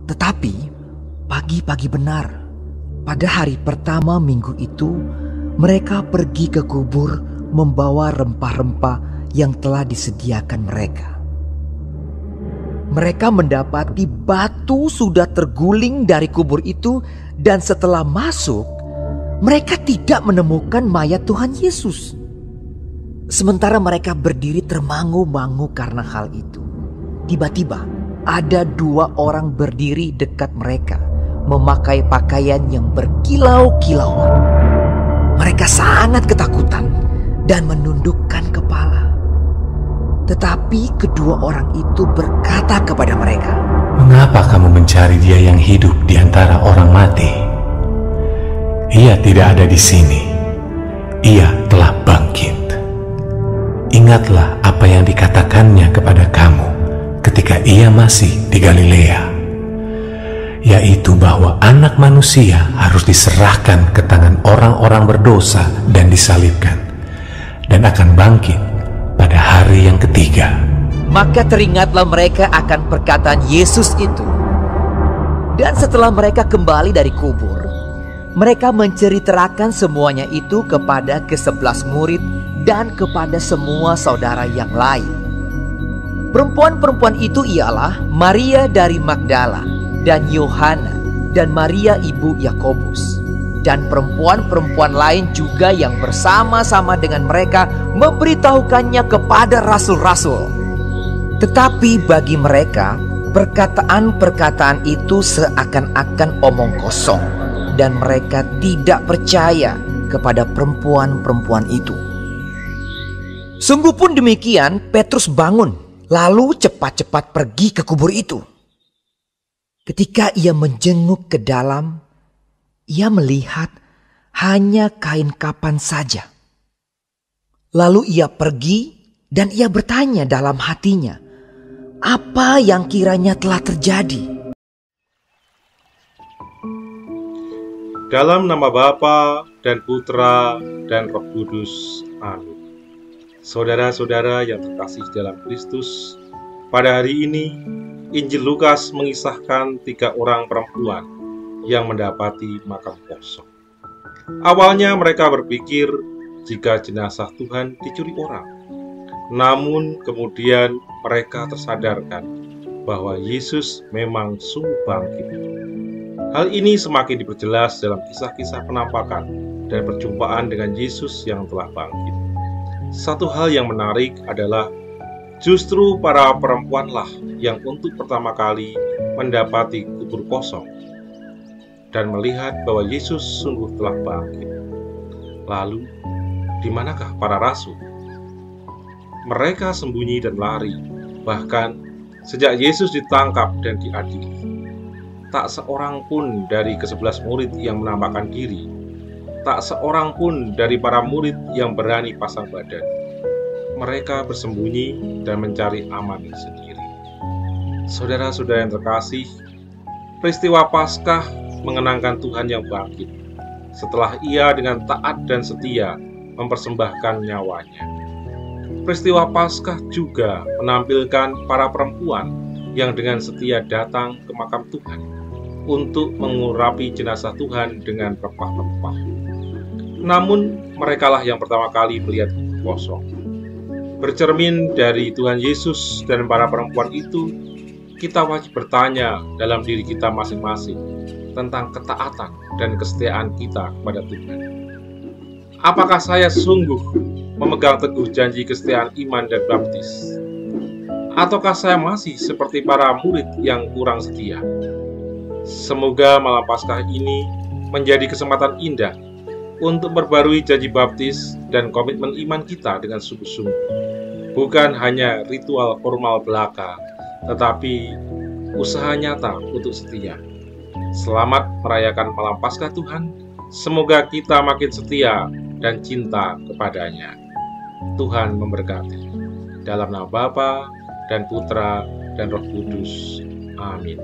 Tetapi pagi-pagi benar, pada hari pertama minggu itu, mereka pergi ke kubur membawa rempah-rempah yang telah disediakan mereka. Mereka mendapati batu sudah terguling dari kubur itu, dan setelah masuk, mereka tidak menemukan mayat Tuhan Yesus. Sementara mereka berdiri termangu-mangu karena hal itu, tiba-tiba ada 2 orang berdiri dekat mereka, memakai pakaian yang berkilau-kilauan. Mereka sangat ketakutan dan menundukkan kepala. Tetapi kedua orang itu berkata kepada mereka, "Mengapa kamu mencari Dia yang hidup di antara orang mati? Ia tidak ada di sini. Ia telah bangkit. Ingatlah apa yang dikatakannya kepada kamu ketika Ia masih di Galilea, yaitu bahwa Anak Manusia harus diserahkan ke tangan orang-orang berdosa dan disalibkan, dan akan bangkit pada hari yang ketiga." Maka teringatlah mereka akan perkataan Yesus itu. Dan setelah mereka kembali dari kubur, mereka menceritakan semuanya itu kepada ke-11 murid dan kepada semua saudara yang lain. Perempuan-perempuan itu ialah Maria dari Magdala dan Yohana dan Maria ibu Yakobus, dan perempuan-perempuan lain juga yang bersama-sama dengan mereka memberitahukannya kepada rasul-rasul. Tetapi bagi mereka, perkataan-perkataan itu seakan-akan omong kosong, dan mereka tidak percaya kepada perempuan-perempuan itu. Sungguh pun demikian, Petrus bangun, lalu cepat-cepat pergi ke kubur itu. Ketika ia menjenguk ke dalam, ia melihat hanya kain kapan saja. Lalu ia pergi dan ia bertanya dalam hatinya, apa yang kiranya telah terjadi. Dalam nama Bapa dan Putra dan Roh Kudus. Amin. Saudara-saudara yang terkasih dalam Kristus, pada hari ini Injil Lukas mengisahkan 3 orang perempuan yang mendapati makam kosong. Awalnya mereka berpikir jika jenazah Tuhan dicuri orang. Namun kemudian mereka tersadarkan bahwa Yesus memang sungguh bangkit. Hal ini semakin diperjelas dalam kisah-kisah penampakan dan perjumpaan dengan Yesus yang telah bangkit. Satu hal yang menarik adalah justru para perempuanlah yang untuk pertama kali mendapati kubur kosong dan melihat bahwa Yesus sungguh telah bangkit. Lalu, di manakah para rasul? Mereka sembunyi dan lari, bahkan sejak Yesus ditangkap dan diadili. Tak seorang pun dari ke-11 murid yang menampakkan diri. Tak seorang pun dari para murid yang berani pasang badan. Mereka bersembunyi dan mencari aman sendiri. Saudara-saudara yang terkasih, peristiwa Paskah mengenangkan Tuhan yang bangkit setelah ia dengan taat dan setia mempersembahkan nyawanya. Peristiwa Paskah juga menampilkan para perempuan yang dengan setia datang ke makam Tuhan untuk mengurapi jenazah Tuhan dengan rempah-rempah. Namun merekalah yang pertama kali melihat kosong. Bercermin dari Tuhan Yesus dan para perempuan itu, kita wajib bertanya dalam diri kita masing-masing tentang ketaatan dan kesetiaan kita kepada Tuhan. Apakah saya sungguh memegang teguh janji kesetiaan iman dan baptis? Ataukah saya masih seperti para murid yang kurang setia? Semoga malam Paskah ini menjadi kesempatan indah untuk memperbarui janji baptis dan komitmen iman kita dengan sungguh-sungguh. Bukan hanya ritual formal belaka, tetapi usaha nyata untuk setia. Selamat merayakan malam Paskah Tuhan. Semoga kita makin setia dan cinta kepadanya. Tuhan memberkati. Dalam nama Bapa dan Putra dan Roh Kudus. Amin.